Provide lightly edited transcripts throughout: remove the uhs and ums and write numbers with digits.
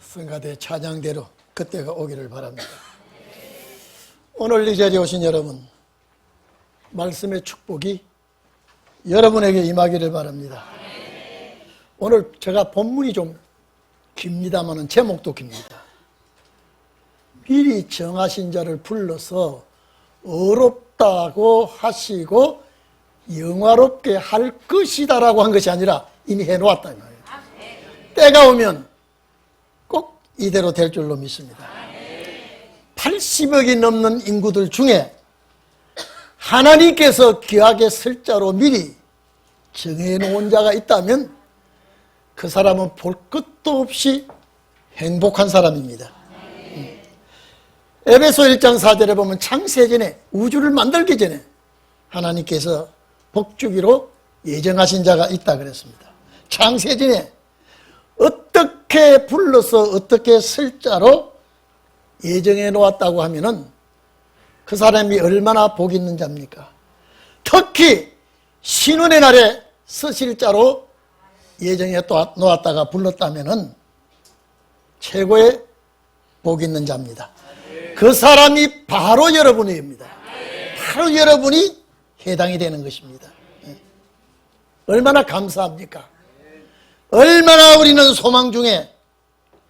성가대 찬양대로 그때가 오기를 바랍니다. 오늘 이 자리에 오신 여러분, 말씀의 축복이 여러분에게 임하기를 바랍니다. 오늘 제가 본문이 좀 깁니다마는 제목도 깁니다. 미리 정하신 자를 불러서 어렵다고 하시고 영화롭게 할 것이다라고 한 것이 아니라 이미 해놓았다 이 말이에요. 때가 오면 꼭 이대로 될 줄로 믿습니다. 80억이 넘는 인구들 중에 하나님께서 귀하게 쓸 자로 미리 정해놓은 자가 있다면 그 사람은 볼 것도 없이 행복한 사람입니다. 에베소 1장 4절에 보면 창세전에, 우주를 만들기 전에 하나님께서 복주기로 예정하신 자가 있다 그랬습니다. 창세전에 어떻게 불러서 어떻게 쓸 자로 예정해 놓았다고 하면은 그 사람이 얼마나 복 있는 자입니까? 특히 신혼의 날에 쓰실 자로 예정해 놓았다가 불렀다면은 최고의 복 있는 자입니다. 그 사람이 바로 여러분입니다. 바로 여러분이 해당이 되는 것입니다. 얼마나 감사합니까? 얼마나 우리는 소망 중에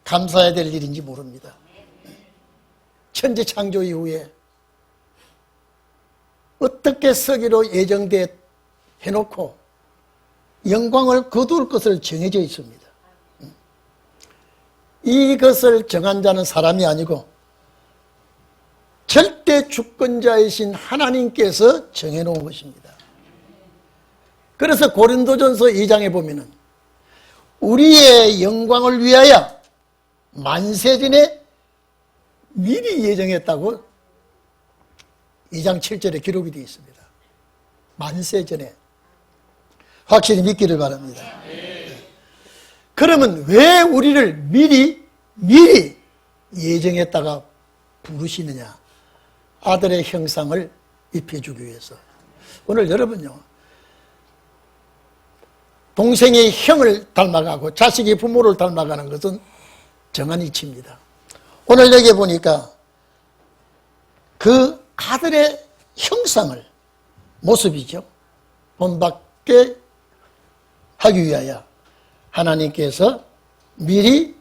감사해야 될 일인지 모릅니다. 천지 창조 이후에 어떻게 서기로 예정돼 해놓고 영광을 거둘 것을 정해져 있습니다. 이것을 정한 자는 사람이 아니고 절대 주권자이신 하나님께서 정해놓은 것입니다. 그래서 고린도전서 2장에 보면은 우리의 영광을 위하여 만세전에 미리 예정했다고 2장 7절에 기록이 되어 있습니다. 만세전에. 확실히 믿기를 바랍니다. 그러면 왜 우리를 미리 예정했다가 부르시느냐? 아들의 형상을 입혀주기 위해서. 오늘 여러분요, 동생이 형을 닮아가고 자식이 부모를 닮아가는 것은 정한 이치입니다. 오늘 여기 보니까 그 아들의 형상을, 모습이죠, 본받게 하기 위하여 하나님께서 미리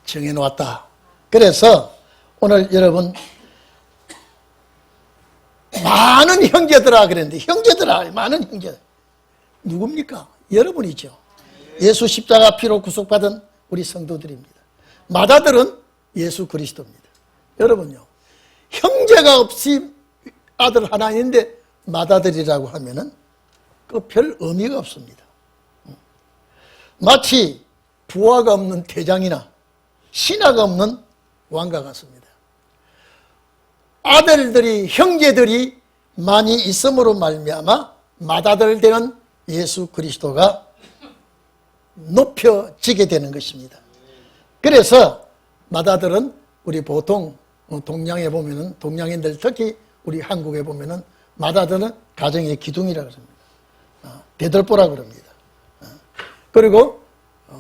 정해놓았다. 그래서 오늘 여러분, 많은 형제들아 그랬는데, 형제들아, 많은 형제 누굽니까? 여러분이죠. 예수 십자가 피로 구속받은 우리 성도들입니다. 맏아들은 예수 그리스도입니다. 여러분요, 형제가 없이 아들 하나인데 맏아들이라고 하면은 그 별 의미가 없습니다. 마치 부하가 없는 대장이나 신하가 없는 왕과 같습니다. 아들들이, 형제들이 많이 있음으로 말미암아 맏아들 되는 예수 그리스도가 높여지게 되는 것입니다. 그래서 맏아들은 우리 보통 동양에 보면은, 동양인들 특히 우리 한국에 보면은 맏아들은 가정의 기둥이라고 합니다. 대들보라고 합니다. 그리고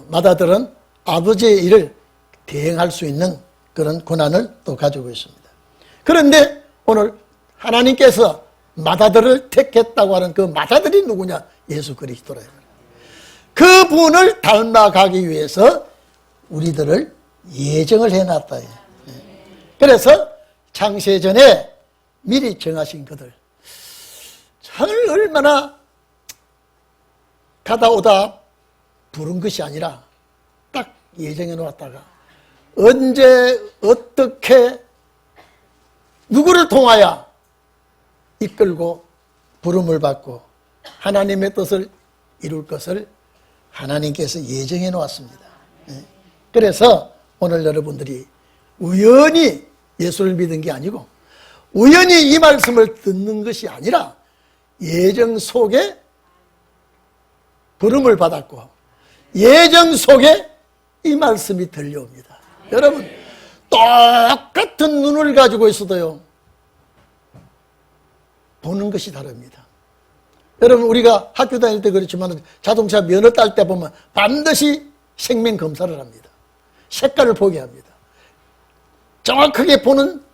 맏아들은 아버지의 일을 대행할 수 있는 그런 권한을 또 가지고 있습니다. 그런데 오늘 하나님께서 맏아들을 택했다고 하는 그 맏아들이 누구냐? 예수 그리스도라. 그분을 닮아가기 위해서 우리들을 예정을 해놨다. 그래서 창세전에 미리 정하신 그들, 저를 얼마나 가다 오다 부른 것이 아니라 딱 예정해 놓았다가 언제 어떻게 누구를 통하여 이끌고 부름을 받고 하나님의 뜻을 이룰 것을 하나님께서 예정해 놓았습니다. 그래서 오늘 여러분들이 우연히 예수를 믿은 게 아니고 우연히 이 말씀을 듣는 것이 아니라 예정 속에 부름을 받았고 예정 속에 이 말씀이 들려옵니다. 여러분, 똑같은 눈을 가지고 있어도요, 보는 것이 다릅니다. 여러분, 우리가 학교 다닐 때 그렇지만 자동차 면허 딸 때 보면 반드시 생명 검사를 합니다. 색깔을 보게 합니다. 정확하게 보는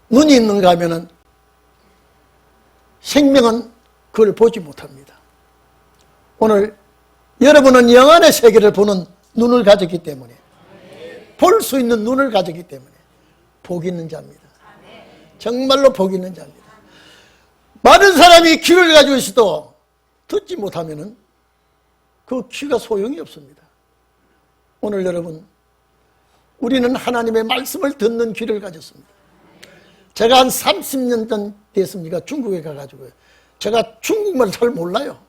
눈이 있는가 하면은 생명은 그걸 보지 못합니다. 오늘 여러분은 영안의 세계를 보는 눈을 가졌기 때문에, 볼 수 있는 눈을 가졌기 때문에 복 있는 자입니다. 정말로 복 있는 자입니다. 많은 사람이 귀를 가지고 있어도 듣지 못하면은 그 귀가 소용이 없습니다. 오늘 여러분, 우리는 하나님의 말씀을 듣는 귀를 가졌습니다. 제가 한 30년 전 됐습니까? 중국에 가가지고요. 제가 중국말 잘 몰라요.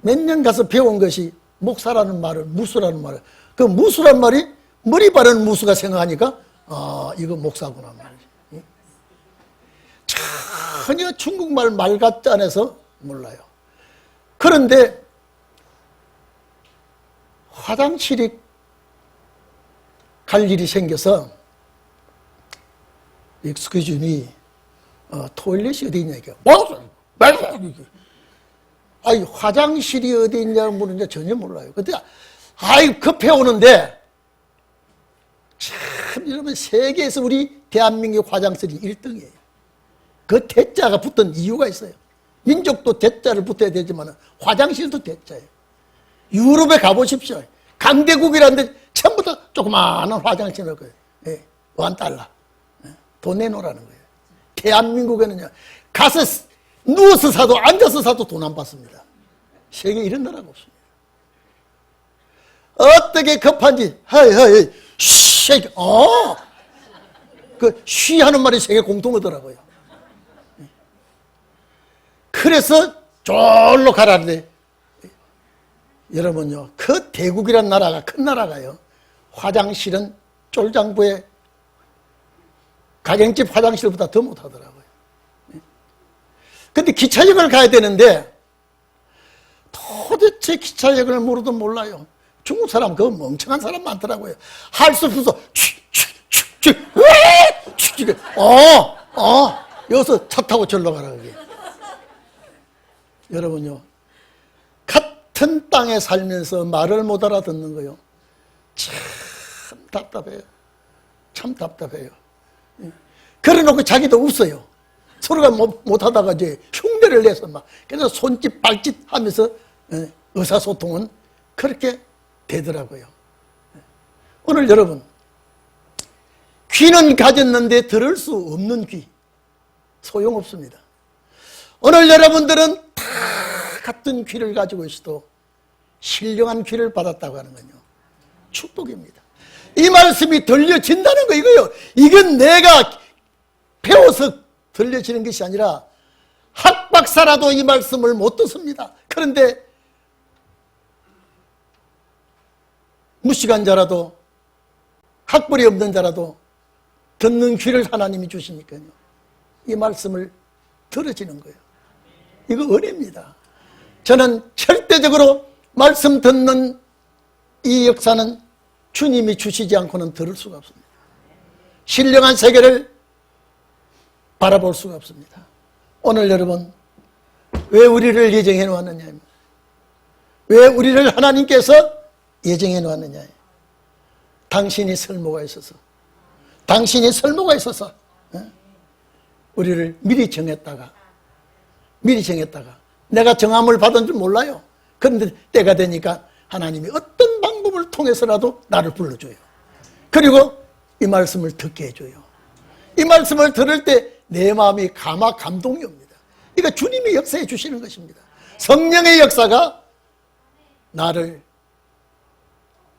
몇 년 가서 배운 것이 목사라는 말을, 무수라는 말을. 그 무수란 말이 머리 바른 무수가 생각하니까, 이거 목사구나 말이지. 전혀 중국말 말 같지 않아서 몰라요. 그런데 화장실이 갈 일이 생겨서 excuse me, 토일렛이 어디 있냐 이게. 아니 화장실이 어디 있냐고 물으니까 전혀 몰라요. 그때 급해 오는데 참 여러분, 세계에서 우리 대한민국 화장실이 1등이에요. 그 대자가 붙은 이유가 있어요. 민족도 대자를 붙어야 되지만 화장실도 대자예요. 유럽에 가보십시오. 강대국이라는데 전부 다 조그마한 화장실 넣을 거예요. 예, $1. 돈 내놓으라는 거예요. 대한민국에는요, 가서 누워서 사도 앉아서 사도 돈 안 받습니다. 세계에 이런 나라가 없습니다. 어떻게 급한지, 하이, 쉬, 쉬 하는 말이 세계 공통어더라고요. 그래서 절로 가라는데, 여러분요, 그 대국이란 나라가, 큰 나라가요, 화장실은 쫄장부의 가정집 화장실보다 더 못하더라고요. 근데 기차역을 가야 되는데 도대체 기차역을 모르도 몰라요. 중국 사람 그 멍청한 사람 많더라고요. 할 수 없어서 여기서 차 타고 절로 가라 그게. 여러분요, 같은 땅에 살면서 말을 못 알아듣는 거요, 참 답답해요. 참 답답해요. 그래놓고 자기도 웃어요. 서로가 못하다가 이제 흉내를 내서 막, 그래서 손짓 발짓 하면서 의사소통은 그렇게 되더라고요. 오늘 여러분, 귀는 가졌는데 들을 수 없는 귀, 소용없습니다. 오늘 여러분들은 다 같은 귀를 가지고 있어도 신령한 귀를 받았다고 하는 건요, 축복입니다. 이 말씀이 들려진다는 거 이거요. 이건 내가 배워서 들려지는 것이 아니라 학박사라도 이 말씀을 못 듣습니다. 그런데 무식한 자라도, 학벌이 없는 자라도 듣는 귀를 하나님이 주시니까요, 이 말씀을 들어지는 거예요. 이거 은혜입니다. 저는 절대적으로 말씀 듣는 이 역사는 주님이 주시지 않고는 들을 수가 없습니다. 신령한 세계를 바라볼 수가 없습니다. 오늘 여러분, 왜 우리를 예정해 놓았느냐, 왜 우리를 하나님께서 예정해 놓았느냐, 당신이 설모가 있어서, 우리를 미리 정했다가 내가 정함을 받은 줄 몰라요. 그런데 때가 되니까 하나님이 어떤 방법을 통해서라도 나를 불러줘요. 그리고 이 말씀을 듣게 해줘요. 이 말씀을 들을 때 내 마음이 감동이 옵니다. 이거 주님이 역사해 주시는 것입니다. 성령의 역사가 나를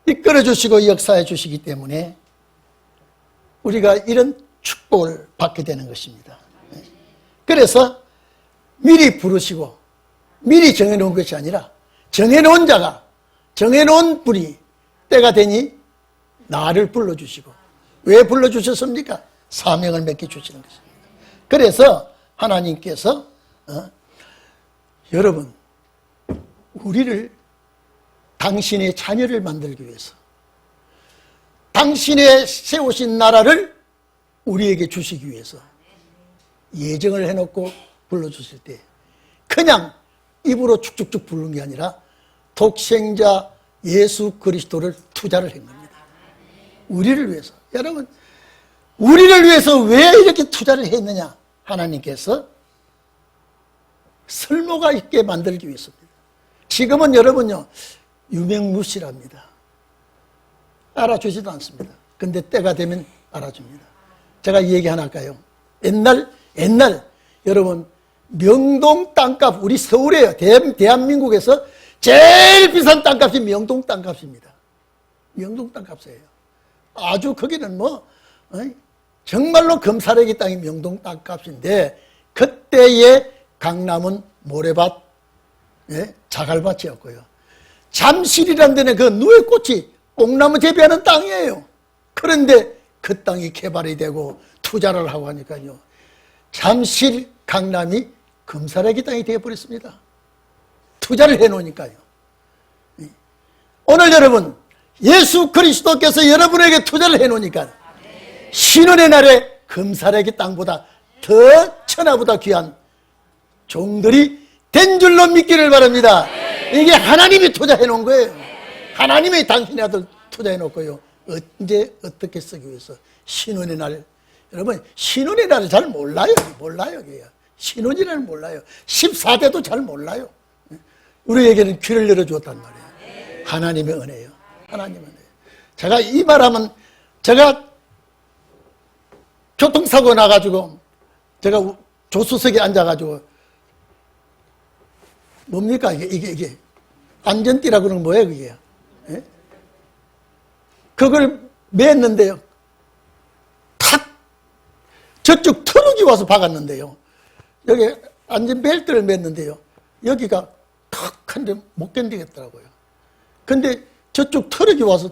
이끌어 주시고 역사해 주시기 때문에 우리가 이런 축복을 받게 되는 것입니다. 그래서 미리 부르시고 미리 정해놓은 것이 아니라 정해놓은 자가, 정해놓은 분이 때가 되니 나를 불러주시고, 왜 불러주셨습니까? 사명을 맡겨주시는 것입니다. 그래서 하나님께서 여러분, 우리를 당신의 자녀를 만들기 위해서 당신의 세우신 나라를 우리에게 주시기 위해서 예정을 해놓고 불러주실 때 그냥 입으로 축축축 부르는 게 아니라 독생자 예수 그리스도를 투자를 한 겁니다. 우리를 위해서. 여러분, 우리를 위해서 왜 이렇게 투자를 했느냐? 하나님께서 쓸모가 있게 만들기 위해서입니다. 지금은 여러분요, 유명무실합니다. 알아주지도 않습니다. 근데 때가 되면 알아줍니다. 제가 이 얘기 하나 할까요? 옛날 여러분, 명동 땅값, 우리 서울에요. 대한민국에서 제일 비싼 땅값이 명동 땅값입니다. 명동 땅값이에요. 아주 거기는 정말로 금사래기 땅이 명동 땅값인데, 그때의 강남은 모래밭, 자갈밭이었고요. 잠실이라는 데는 그 누에꽃이 뽕나무 재배하는 땅이에요. 그런데 그 땅이 개발이 되고 투자를 하고 하니까요, 잠실, 강남이 금사래기 땅이 되어버렸습니다. 투자를 해놓으니까요. 오늘 여러분, 예수 그리스도께서 여러분에게 투자를 해놓으니까 신혼의 날에 금사래기 땅보다 더 천하보다 귀한 종들이 된 줄로 믿기를 바랍니다. 이게 하나님이 투자해 놓은 거예요. 하나님이 당신의 아들 투자해 놓고요, 언제 어떻게 쓰기 위해서 신혼의 날. 여러분, 신혼의 날을 잘 몰라요. 신혼이라는 몰라요. 14대도 잘 몰라요. 우리에게는 귀를 열어주었단 말이에요. 하나님의 은혜예요. 하나님의 은혜. 제가 이 말하면, 제가 교통사고 나가지고 제가 조수석에 앉아가지고, 뭡니까 이게 안전띠라고 그러는 뭐예요 그게? 예? 그걸 맸는데요, 탁 저쪽 트럭이 와서 박았는데요, 여기 안전벨트를 맸는데요, 여기가 탁 한데 못 견디겠더라고요. 근데 저쪽 트럭이 와서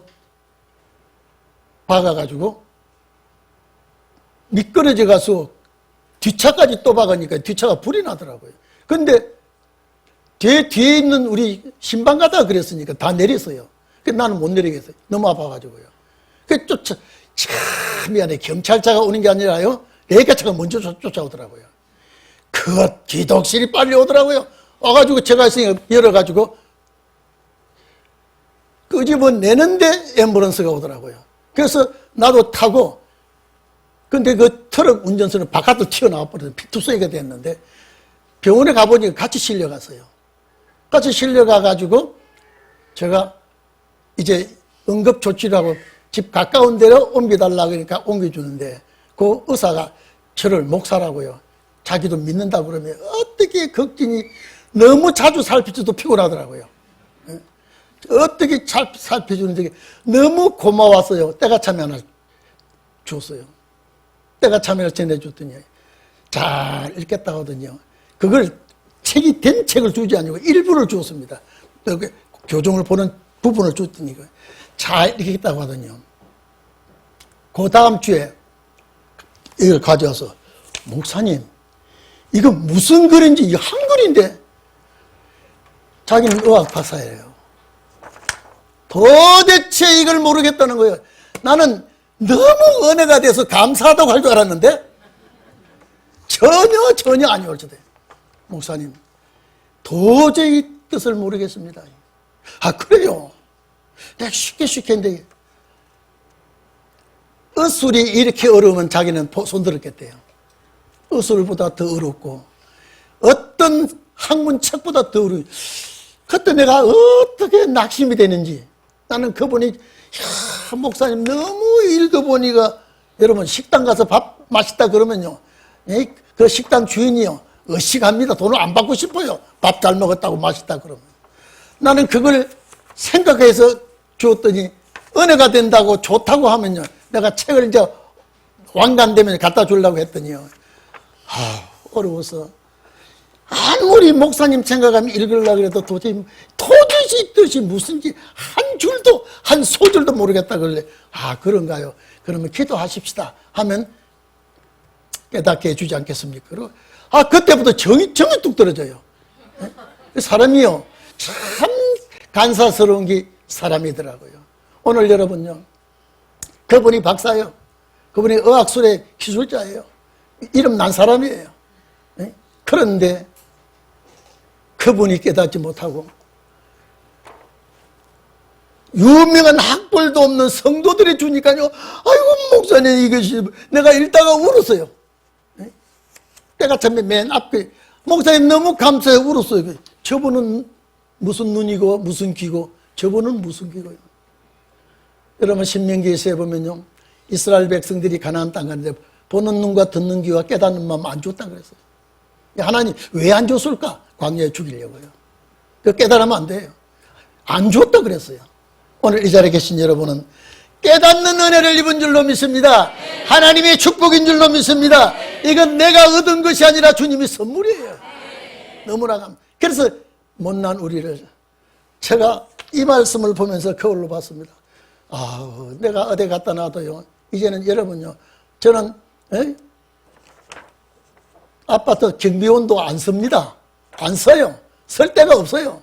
박아가지고 미끄러져 가서 뒷차까지 또 박으니까 뒷차가 불이 나더라고요. 근데 뒤에 있는 우리 신방 가다가 그랬으니까 다 내렸어요. 나는 못 내리겠어요. 너무 아파가지고요. 참 미안해. 경찰차가 오는 게 아니라요, 레이카차가 먼저 쫓아오더라고요. 그 기독실이 빨리 오더라고요. 와가지고 제가 있으니까 열어가지고 끄집어내는데 앰뷸런스가 오더라고요. 그래서 나도 타고, 근데 그 트럭 운전수는 바깥으로 튀어나와 버려서 피투성이가 됐는데, 병원에 가보니까 같이 실려갔어요. 같이 실려가가지고 제가 이제 응급조치를 하고 집 가까운 데로 옮겨달라고 그러니까 옮겨주는데, 그 의사가 저를 목사라고요, 자기도 믿는다고 그러면 어떻게 걱정이, 너무 자주 살피줘도 피곤하더라고요. 어떻게 살펴주는지 너무 고마웠어요. 때가 참여 하나 줬어요. 때가 참여를 전해줬더니 잘 읽겠다 하거든요. 그걸 책이 된 책을 주지 아니고 일부를 주었습니다. 여기 교정을 보는 부분을 줬더니 잘 읽겠다고 하더니요, 그 다음 주에 이걸 가져와서, 목사님 이거 무슨 글인지, 이거 한글인데, 자기는 의학 박사예요. 도대체 이걸 모르겠다는 거예요. 나는 너무 은혜가 돼서 감사하다고 할 줄 알았는데 전혀 아니었거든. 목사님 도저히 뜻을 모르겠습니다. 아 그래요? 내가 쉽게 했는데, 의술이 이렇게 어려우면 자기는 손들었겠대요. 의술보다 더 어렵고 어떤 학문책보다 더 어려워. 그때 내가 어떻게 낙심이 되는지, 나는 그분이, 목사님 너무 읽어보니까, 여러분 식당 가서 밥 맛있다 그러면요, 그 식당 주인이요 의식합니다. 돈을 안 받고 싶어요. 밥 잘 먹었다고 맛있다 그러면. 나는 그걸 생각해서 주었더니, 은혜가 된다고 좋다고 하면요, 내가 책을 이제 완간되면 갖다 주려고 했더니요, 어려워서 아무리 목사님 생각하면 읽으려고 해도 도저히 뜻이 무슨지 한 줄도, 한 소절도 모르겠다 그래. 그런가요? 그러면 기도하십시다 하면 깨닫게 해주지 않겠습니까? 그때부터 정이 뚝 떨어져요. 사람이요, 참 간사스러운 게 사람이더라고요. 오늘 여러분요, 그분이 박사예요. 그분이 의학술의 기술자예요. 이름 난 사람이에요. 그런데 그분이 깨닫지 못하고 유명한 학벌도 없는 성도들이 주니까요. 아이고 목사님 이것이 내가 읽다가 울었어요. 때가 참에 맨 앞에 목사님 너무 감사해 울었어요. 저분은 무슨 눈이고 무슨 귀고 저분은 무슨 귀고요. 여러분 신명기에서 보면요. 이스라엘 백성들이 가나안 땅 가는데 보는 눈과 듣는 귀와 깨닫는 마음 안 줬다 그랬어요. 하나님 왜 안 줬을까? 광야에 죽이려고요. 깨달으면 안 돼요. 안 줬다 그랬어요. 오늘 이 자리에 계신 여러분은 깨닫는 은혜를 입은 줄로 믿습니다. 하나님의 축복인 줄로 믿습니다. 이건 내가 얻은 것이 아니라 주님의 선물이에요. 너무나 감. 그래서 못난 우리를 제가 이 말씀을 보면서 거울로 봤습니다. 내가 어디 갔다 놔도요. 이제는 여러분요. 저는 아파트 경비원도 안 씁니다. 안 써요. 쓸 데가 없어요.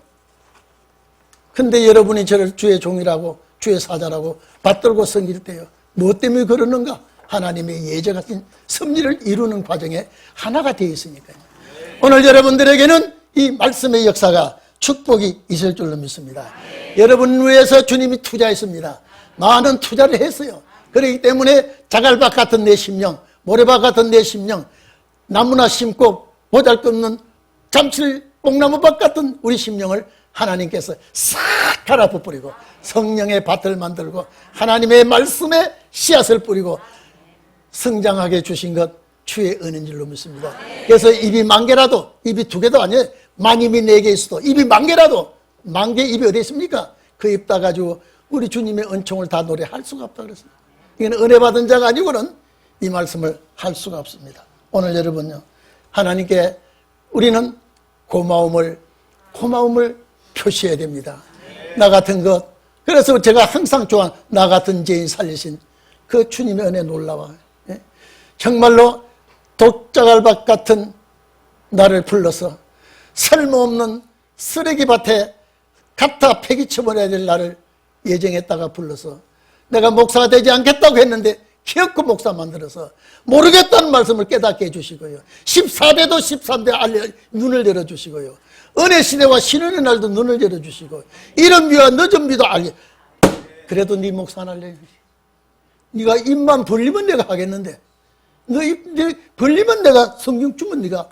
근데 여러분이 저를 주의 종이라고 주의 사자라고 받들고 섬길 때요. 무엇 때문에 그러는가? 하나님의 예정하신 섭리를 이루는 과정에 하나가 되어 있으니까요. 오늘 여러분들에게는 이 말씀의 역사가 축복이 있을 줄로 믿습니다. 여러분 위해서 주님이 투자했습니다. 많은 투자를 했어요. 그렇기 때문에 자갈밭 같은 내 심령, 모래밭 같은 내 심령, 나무나 심고 보잘것없는 잠실 뽕나무밭 같은 우리 심령을 하나님께서 싹 갈아 부뿌리고 성령의 밭을 만들고 하나님의 말씀에 씨앗을 뿌리고 성장하게 주신 것 주의 은혜인 줄로 믿습니다. 그래서 입이 만 개라도, 입이 두 개도 아니에요. 만 입이 네 개 있어도 입이 만 개라도, 만 개 입이 어디 있습니까? 그 입 다 가지고 우리 주님의 은총을 다 노래할 수가 없다 그랬어요. 이건 은혜 받은 자가 아니고는 이 말씀을 할 수가 없습니다. 오늘 여러분요, 하나님께 우리는 고마움을 표시해야 됩니다. 나 같은 것. 그래서 제가 항상 좋아하는 나 같은 죄인 살리신 그 주님의 은혜 놀라워요. 정말로 독자갈밭 같은 나를 불러서 쓸모없는 쓰레기밭에 갖다 폐기쳐버려야 될 나를 예정했다가 불러서 내가 목사가 되지 않겠다고 했는데 기어코 목사 만들어서 모르겠다는 말씀을 깨닫게 해주시고요. 14대도 13대 눈을 열어주시고요. 은혜 시대와 신은의 날도 눈을 열어주시고 이른 비와 늦은 비도 알게. 그래도 네 목사 안 할래. 네가 입만 벌리면 내가 하겠는데 너 입 벌리면 내가 성경 주면 네가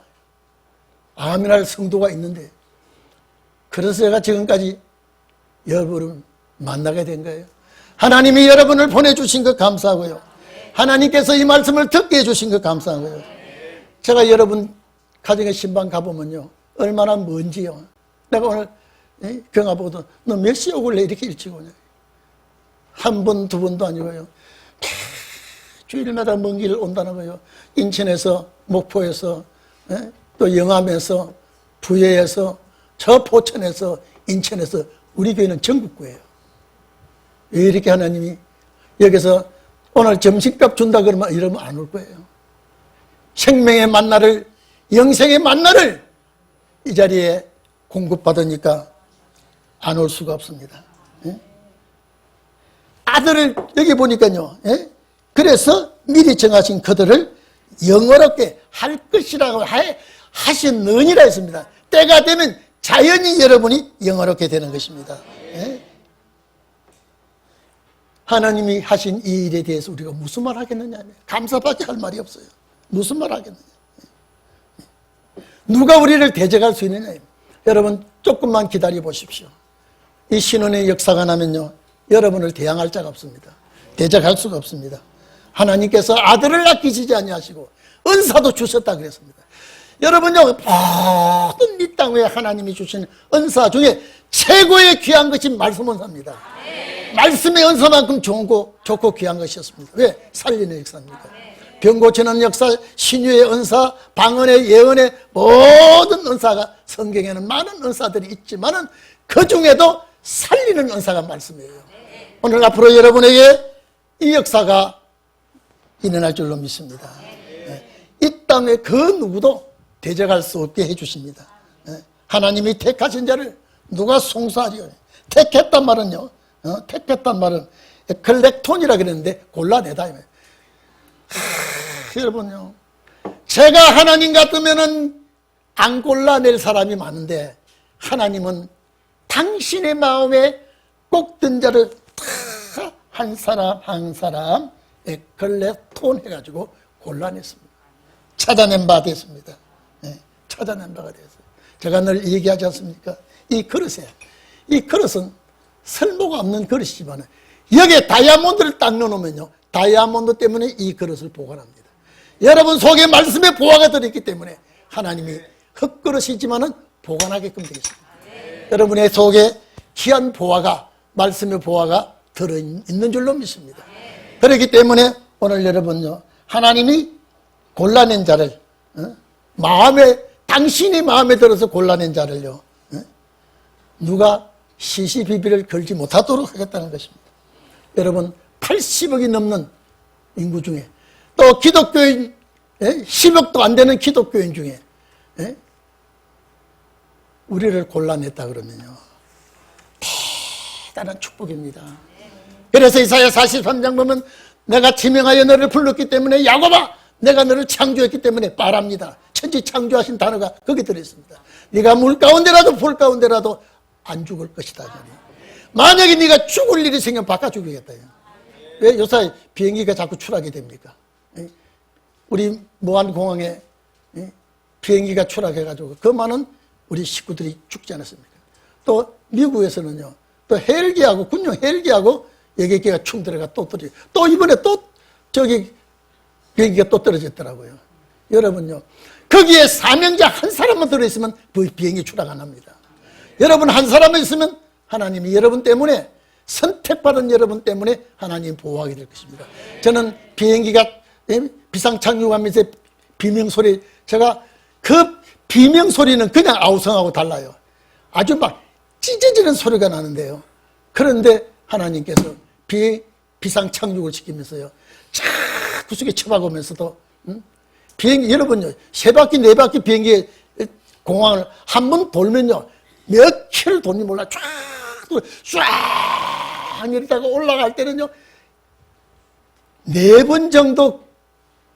아멘할 성도가 있는데. 그래서 제가 지금까지 여러분을 만나게 된 거예요. 하나님이 여러분을 보내주신 것 감사하고요. 하나님께서 이 말씀을 듣게 해주신 것 감사하고요. 제가 여러분 가정의 신방 가보면요. 얼마나 먼지요. 내가 오늘 경아 보거든. 너 몇 시에 오길래 이렇게 일찍 오냐. 한 번, 두 번도 아니고요. 주일마다 먼 길을 온다는 거예요. 인천에서, 목포에서, 또 영암에서, 부여에서, 저 포천에서, 인천에서 우리 교회는 전국구예요. 왜 이렇게 하나님이 여기서 오늘 점심값 준다 그러면 이러면 안 올 거예요. 생명의 만나를, 영생의 만나를 이 자리에 공급받으니까 안 올 수가 없습니다. 아들을 여기 보니까요. 그래서 미리 정하신 그들을 영어롭게 할 것이라고 하셨느니라 했습니다. 때가 되면 자연히 여러분이 영어롭게 되는 것입니다. 하나님이 하신 이 일에 대해서 우리가 무슨 말 하겠느냐. 감사밖에 할 말이 없어요. 무슨 말 하겠느냐. 누가 우리를 대적할 수 있느냐. 여러분 조금만 기다려 보십시오. 이 신혼의 역사가 나면요. 여러분을 대항할 자가 없습니다. 대적할 수가 없습니다. 하나님께서 아들을 아끼시지 아니하시고 은사도 주셨다 그랬습니다. 여러분요. 모든 이 땅에 하나님이 주신 은사 중에 최고의 귀한 것이 말씀 은사입니다. 말씀의 은사만큼 좋고 귀한 것이었습니다. 왜? 살리는 역사입니다. 병 고치는 역사, 신유의 은사, 방언의 예언의 모든 은사가 성경에는 많은 은사들이 있지만은 그 중에도 살리는 은사가 말씀이에요. 오늘 앞으로 여러분에게 이 역사가 일어날 줄로 믿습니다. 이 땅에 그 누구도 대적할 수 없게 해주십니다. 하나님이 택하신 자를 누가 송사하지? 택했단 말은요. 택했단 말은 클렉톤이라 그랬는데 골라내다. 여러분요. 제가 하나님 같으면은 안 골라낼 사람이 많은데 하나님은 당신의 마음에 꼭 든 자를 다 한 사람 한 사람 에클레톤 해가지고 골라냈습니다. 찾아낸 바 됐습니다. 찾아낸 바가 됐어요. 제가 늘 얘기하지 않습니까? 이 그릇은 쓸모가 없는 그릇이지만 여기에 다이아몬드를 딱 넣어놓으면요, 다이아몬드 때문에 이 그릇을 보관합니다. 여러분 속에 말씀의 보화가 들어있기 때문에 하나님이 흙그릇이지만은 보관하게끔 되겠습니다. 여러분의 속에 귀한 보화가, 말씀의 보화가 들어있는 줄로 믿습니다. 그렇기 때문에 오늘 여러분요, 하나님이 골라낸 자를, 당신이 마음에 들어서 골라낸 자를요, 누가 시시비비를 걸지 못하도록 하겠다는 것입니다. 여러분 80억이 넘는 인구 중에, 또 기독교인 10억도 안 되는 기독교인 중에 우리를 골라냈다 그러면요, 대단한 축복입니다. 그래서 이사야 43장 보면 내가 지명하여 너를 불렀기 때문에 야곱아, 내가 너를 창조했기 때문에 말합니다. 천지 창조하신 단어가 거기 들어있습니다. 네가 물 가운데라도 불 가운데라도 안 죽을 것이다. 만약에 네가 죽을 일이 생기면 바꿔 죽이겠다. 왜 요새 비행기가 자꾸 추락이 됩니까? 우리 무안공항에 비행기가 추락해가지고 그 많은 우리 식구들이 죽지 않았습니까? 또 미국에서는요, 또 헬기하고 군용 헬기하고 여객기가 충 들어가 또 떨어져. 또 이번에 또 저기 비행기가 또 떨어졌더라고요. 여러분요, 거기에 사명자 한 사람만 들어있으면 그 비행기 추락 안 합니다. 여러분 한 사람만 있으면 하나님이 여러분 때문에, 선택받은 여러분 때문에 하나님 보호하게 될 것입니다. 저는 비행기가 비상착륙하면서 비명소리, 제가 그 비명소리는 그냥 아우성하고 달라요. 아주 막 찢어지는 소리가 나는데요. 그런데 하나님께서 비상착륙을 시키면서요, 자꾸 속에 쳐박으면서도 비행기, 여러분요, 3바퀴 4바퀴 비행기 공항을 한 번 돌면요, 몇 킬로 돈이 몰라 쫙 이러다가 올라갈 때는요 4번 정도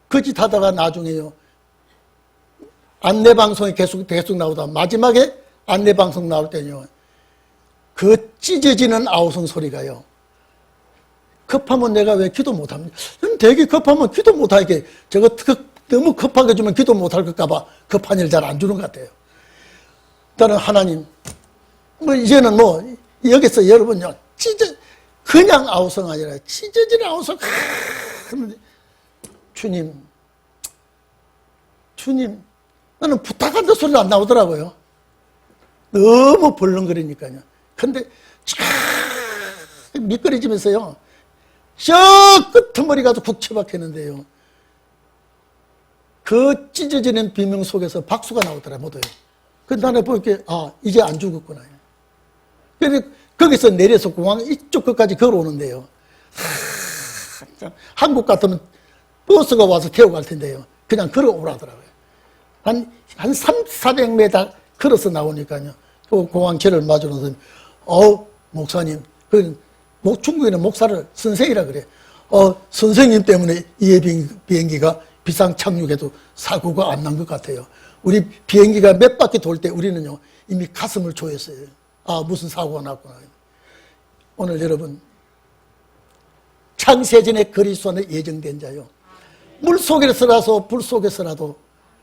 거짓하다가 나중에요 안내방송이 계속 나오다 마지막에 안내방송 나올 때는요, 그 찢어지는 아우성 소리가요, 급하면 내가 왜 기도 못합니까? 되게 급하면 기도 못하게, 저거 너무 급하게 주면 기도 못할 것까봐 급한 일 잘 안 주는 것 같아요. 저는 하나님, 이제는 여기서 여러분요, 그냥 아우성 아니라 찢어지는 아우성, 주님, 나는 부탁한다 소리가 안 나오더라고요. 너무 벌렁거리니까요. 근데 미끄러지면서요, 저 끄트머리 가서 국 쳐박혔는데요, 그 찢어지는 비명 속에서 박수가 나오더라, 모두요. 근데 나는 보니까, 이제 안 죽었구나. 그래서 거기서 내려서 공항 이쪽 끝까지 걸어오는데요, 한국 같으면 버스가 와서 태워갈 텐데요, 그냥 걸어오라더라고요. 한 400m 걸어서 나오니까요, 그 공항 길을 맞으면서, 목사님, 중국에는 목사를 선생이라 그래. 선생님 때문에 이 비행기가 비상 착륙해도 사고가 안 난 것 같아요. 우리 비행기가 몇 바퀴 돌 때 우리는요, 이미 가슴을 조였어요. 무슨 사고가 났구나. 오늘 여러분, 창세전에 그리스도 안에 예정된 자요, 물 속에서라도 불 속에서라도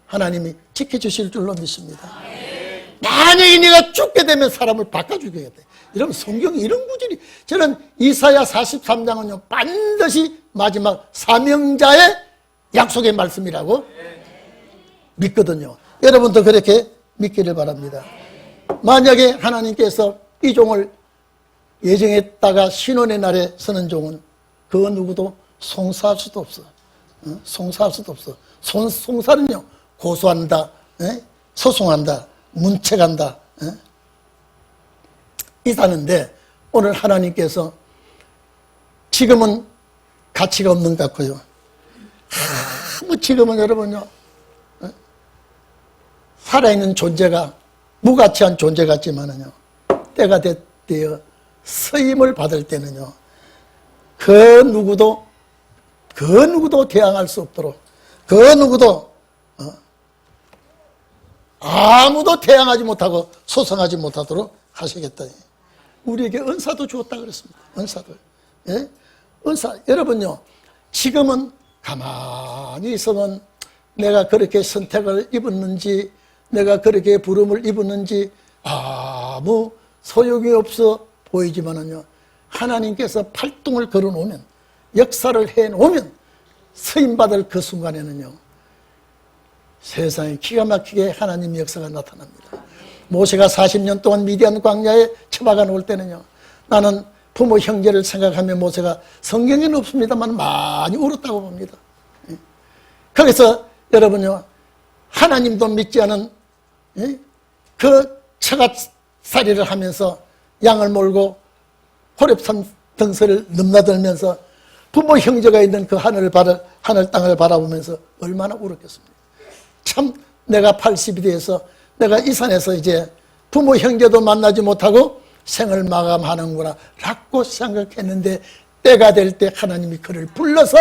하나님이 지켜주실 줄로 믿습니다. 만약에 네가 죽게 되면 사람을 바꿔 죽여야겠다. 여러분 성경에 이런 구절이, 저는 이사야 43장은요 반드시 마지막 사명자의 약속의 말씀이라고 믿거든요. 여러분도 그렇게 믿기를 바랍니다. 만약에 하나님께서 이 종을 예정했다가 신혼의 날에 서는 종은 그 누구도 송사할 수도 없어. 송사할 수도 없어. 송사는요, 고소한다, 소송한다, 문책한다, 이사는데, 오늘 하나님께서 지금은 가치가 없는 것 같고요. 지금은 여러분요, 살아있는 존재가 무가치한 존재 같지만은요, 때가 되어 서임을 받을 때는요, 그 누구도 대항할 수 없도록, 그 누구도 아무도 대항하지 못하고 소송하지 못하도록 하시겠다. 우리에게 은사도 주었다 그랬습니다. 은사도. 예? 은사. 여러분요, 지금은 가만히 있으면 내가 그렇게 선택을 입었는지, 내가 그렇게 부름을 입었는지 아무 소용이 없어 보이지만은요, 하나님께서 팔뚝을 걸어 놓으면, 역사를 해 놓으면 쓰임받을 그 순간에는요, 세상에 기가 막히게 하나님의 역사가 나타납니다. 모세가 40년 동안 미디안 광야에 처박아 놓을 때는요, 나는 부모 형제를 생각하며 모세가, 성경에는 없습니다만 많이 울었다고 봅니다. 거기서 여러분요, 하나님도 믿지 않은 그 처갓살이를 하면서 양을 몰고 호렙산 등서를 넘나들면서 부모 형제가 있는 그 하늘 땅을 바라보면서 얼마나 울었겠습니까? 참 내가 80이 돼서 내가 이 산에서 이제 부모 형제도 만나지 못하고 생을 마감하는구나 라고 생각했는데, 때가 될 때 하나님이 그를 불러서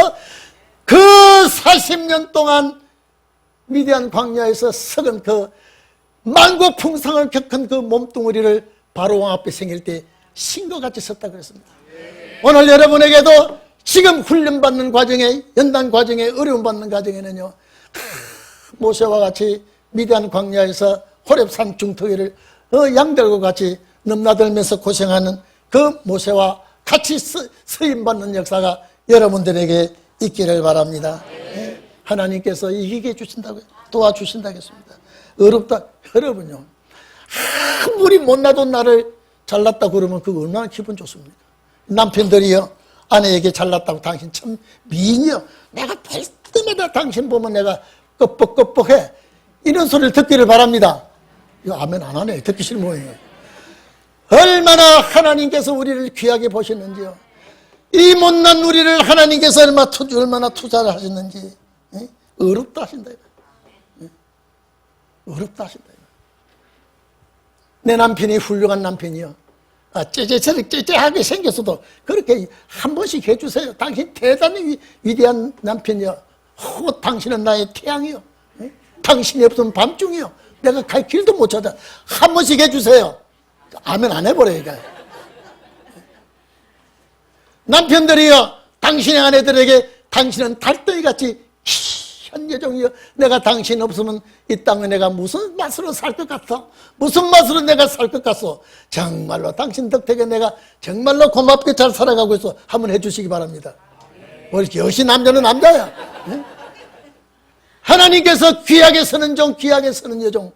그 40년 동안 미디안 광야에서 썩은 그 만국풍성을 겪은 그 몸뚱아리를 바로왕 앞에 생길 때 신과같이 섰다 그랬습니다. 오늘 여러분에게도 지금 훈련받는 과정에, 연단 과정에, 어려움 받는 과정에는요, 모세와 같이 미디안 광야에서 호렙산 중턱이를 양들과 같이 넘나들면서 고생하는 그 모세와 같이 쓰임받는 역사가 여러분들에게 있기를 바랍니다. 하나님께서 이기게 해주신다고요. 도와주신다겠습니다. 어렵다. 여러분요, 아무리 못나도 나를 잘났다 그러면 그거 얼마나 기분 좋습니까? 남편들이요, 아내에게 잘났다고, 당신 참 미인이요, 내가 볼 때마다 당신 보면 내가 껍벅껍벅해, 이런 소리를 듣기를 바랍니다. 이거 아멘 안 하네. 듣기 싫은 모양이에요. 얼마나 하나님께서 우리를 귀하게 보셨는지요. 이 못난 우리를 하나님께서 얼마나 투자를 하셨는지. 어렵다 하신다. 어렵다 하신다. 내 남편이 훌륭한 남편이요, 째째하게 생겼어도 그렇게 한 번씩 해주세요. 당신 대단히 위대한 남편이요. 당신은 나의 태양이요. 당신이 없으면 밤중이요. 내가 갈 길도 못 찾아. 한 번씩 해주세요. 아멘 안 해버려요. 남편들이요, 당신의 아내들에게 당신은 달덩이같이 현여종이요, 내가 당신 없으면 이 땅에 내가 무슨 맛으로 살 것 같아? 무슨 맛으로 내가 살 것 같소? 정말로 당신 덕택에 내가 정말로 고맙게 잘 살아가고 있어. 한번 해주시기 바랍니다. 뭐 이렇게 역시 남자는 남자야. 응? 하나님께서 귀하게 쓰는 종, 귀하게 쓰는 여종.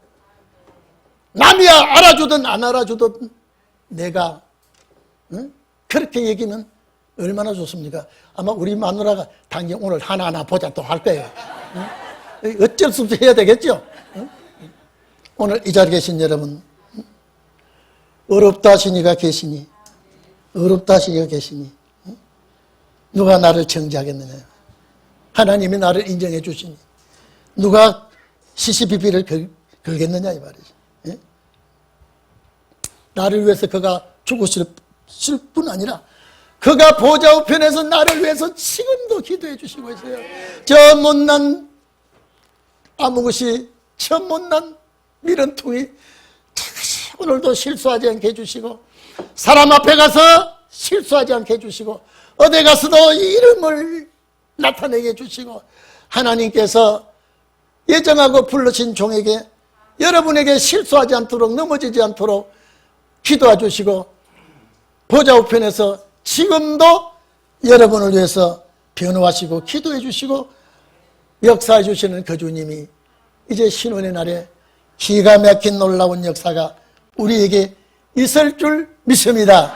남이야 알아주든 안 알아주든 내가 그렇게 얘기는 얼마나 좋습니까? 아마 우리 마누라가 당연히 오늘 하나하나 보자 또 할 거예요. 어쩔 수 없이 해야 되겠죠? 오늘 이 자리에 계신 여러분, 어렵다 하시니가 계시니, 어렵다 하시니가 계시니, 누가 나를 정지하겠느냐? 하나님이 나를 인정해 주시니 누가 시시비비를 걸겠느냐 이 말이죠. 예? 나를 위해서 그가 죽으실 뿐 아니라 그가 보좌 우편에서 나를 위해서 지금도 기도해 주시고 있어요. 저 못난 아무것이, 저 못난 미련통이 오늘도 실수하지 않게 해주시고, 사람 앞에 가서 실수하지 않게 해주시고, 어디 가서도 이름을 나타내게 해주시고, 하나님께서 예정하고 부르신 종에게, 여러분에게 실수하지 않도록, 넘어지지 않도록 기도해 주시고, 보좌 우편에서 지금도 여러분을 위해서 변호하시고 기도해 주시고 역사해 주시는 그 주님이 이제 신혼의 날에 기가 막힌 놀라운 역사가 우리에게 있을 줄 믿습니다.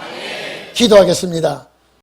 기도하겠습니다.